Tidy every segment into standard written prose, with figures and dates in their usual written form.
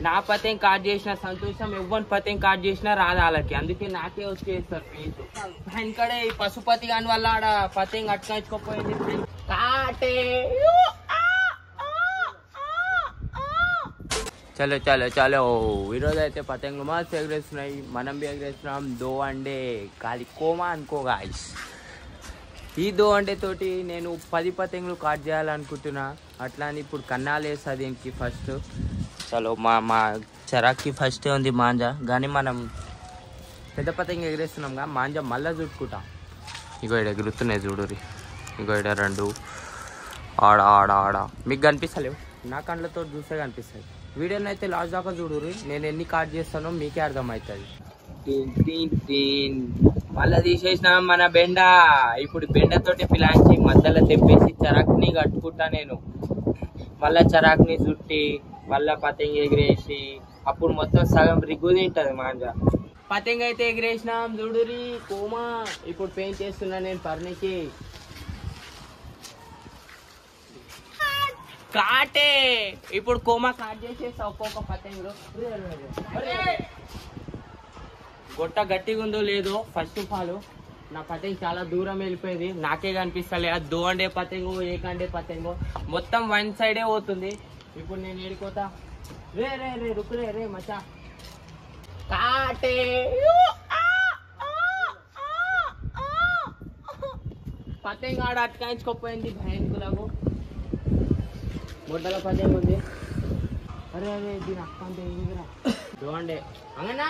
నా పతంగ్ కాట్ చేసిన సంతోషం ఎవరి పతంగ్ కాట్ చేసినా రాదు వాళ్ళకి, అందుకే నాకే వచ్చేస్తారు ప్లీజ్. వెనకడే ఈ పశుపతి గాని వల్ల ఆడ పతంగ్ అట్టుకోపోయింది. కాటే చలో చలో చలో, ఈరోజు అయితే పతంగులు మస్తు ఎగరేస్తున్నాయి, మనం బి ఎగరేస్తున్నాం. దో అంటే కాలి కోమా అనుకో గాయ్స్. ఈ దో అంటే తోటి నేను 10 పతంగులు కాట్ చేయాలనుకుంటున్నా. అట్లా అని ఇప్పుడు కన్నాలు వేస్తా దీనికి ఫస్ట్. చలో మా చరాక్కి ఫస్ట్ ఉంది మాంజా, కానీ మనం పెద్ద పతంగి ఎగరేస్తున్నాంగా, మాంజా మళ్ళీ చుట్టుకుంటాం. ఇగో ఇక్కడ ఎగురుతున్నాయి చూడురి, ఇగో ఇక్కడ 2 ఆడ ఆడ ఆడ మీకు కనిపిస్తలేవు, నా కళ్ళతో చూస్తే కనిపిస్తాయి. వీడియోని అయితే లాస్ట్ దాకా చూడురి, నేను ఎన్ని కాట్ చేస్తానో మీకే అర్థమవుతుంది. మళ్ళీ తీసేసిన మన బెండ. ఇప్పుడు బెండతోటి పిలాంచి మధ్యలో తెప్పేసి చరాక్ని కట్టుకుంటా నేను. మళ్ళా చరాక్ని చుట్టి మళ్ళా పతంగి ఎగిరేసి అప్పుడు మొత్తం సగం రిగ్గు తింటది మాంజా. పతంగి అయితే ఎగిరేసినాం చూడురి కోమా. ఇప్పుడు పెయింట్ చేస్తున్నా నేను పర్నికి. కాటే ఇప్పుడు కోమా కాట్ చేసేస్తా ఒక్కొక్క పతంగులు. గొట్ట గట్టిగా ఉందో లేదో ఫస్ట్ ఆఫ్ ఆల్ నా పతంగి చాలా దూరం వెళ్ళిపోయింది, నాకే కనిపిస్తలే. అది దో అండే పతంగు ఏకండే పతంగు మొత్తం వన్ సైడే పోతుంది. ఇప్పుడు నేను ఏడిపోతా. రే రే రే రుకురే రే మచ్చా. కాటే పతంగి ఆడ అట్కాయించుకోపోయింది భయంకులకు. బొడ్డల పతంగి ఉంది. అరే అరే దీని అక్క అంటే ఏందిరా దో అండే. అంగనా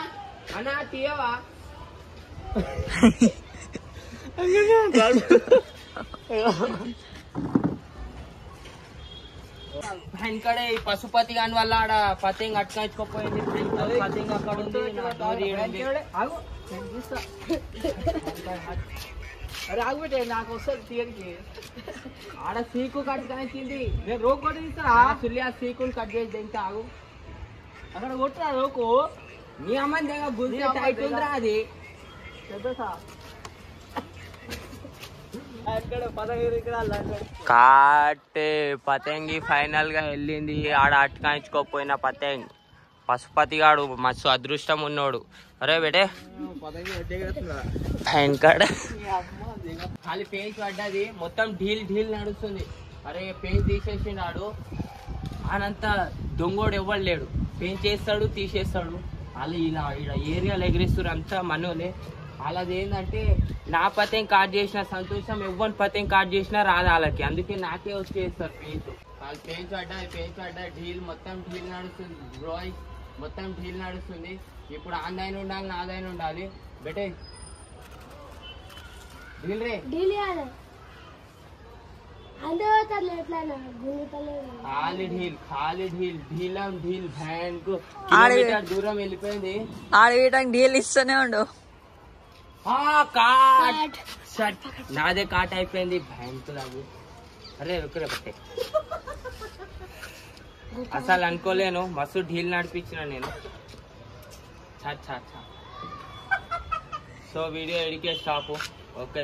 అన్నా తీయవా? వెనకడే ఈ పశుపతి గాని వల్ల ఆడ పతంగి అట్టుకోపోయింది. పతంగి అక్కడ ఉంది. అరే ఆగుబెట్టే నాకు వస్తుంది తీయడానికి. ఆడ సీకు కట్ కాయించింది. నేను రోక్ కొట్టి తీస్తా సుల్లి. ఆ సీకుని కట్ చేసి ఇంకా ఆగు. అక్కడ కొట్టురా రోకు. నీ అమ్మాయి దగ్గర గుర్తు టైట్ ఉందిరా అది. కాటే పతంగి ఫైనల్ గా వెళ్ళింది. ఆడ అట్టుకాయించుకోపోయిన పతంగ్. పశుపతి గాడు మస్తు అదృష్టం ఉన్నోడు. అరే బేటే ఖాళీ పెయింట్ పడ్డది, మొత్తం ఢీల్ ఢీల్ నడుస్తుంది. అరే పెయింట్ తీసేసినాడు. ఆనంత దొంగోడు ఎవ్వడు లేడు, పెయింట్ చేస్తాడు తీసేస్తాడు. వాళ్ళు ఇలా ఇలా ఏరియాలో ఎగిరిస్తారు అంతా మనోలే. వాళ్ళది ఏంటంటే నా పతంగ్ కాట్ చేసిన సంతోషం ఎవరి పతంగ్ కాట్ చేసినా రాదు వాళ్ళకి, అందుకే నాకే వచ్చేస్తారు పెయింట్. వాళ్ళు పెయింట్ పడ్డా ఢీల్ మొత్తం ఢీల్ నడుస్తుంది బ్రోయ్, మొత్తం ఢీల్ నడుస్తుంది. ఇప్పుడు ఆందైన ఉండాలి నాదైన ఉండాలి. బెటే ఢీల్ రే దూరం వెళ్ళిపోయింది. డీల్ ఇస్తూనే ఉండు. నాదే కాట్ అయిపోయింది భయంకులాగు. అరే రుకురే పట్టే. అసలు అనుకోలేను, మస్తు ఢీల్ నడిపించిన నేను. సో వీడియో ఎడికే స్టాప్. ఓకే.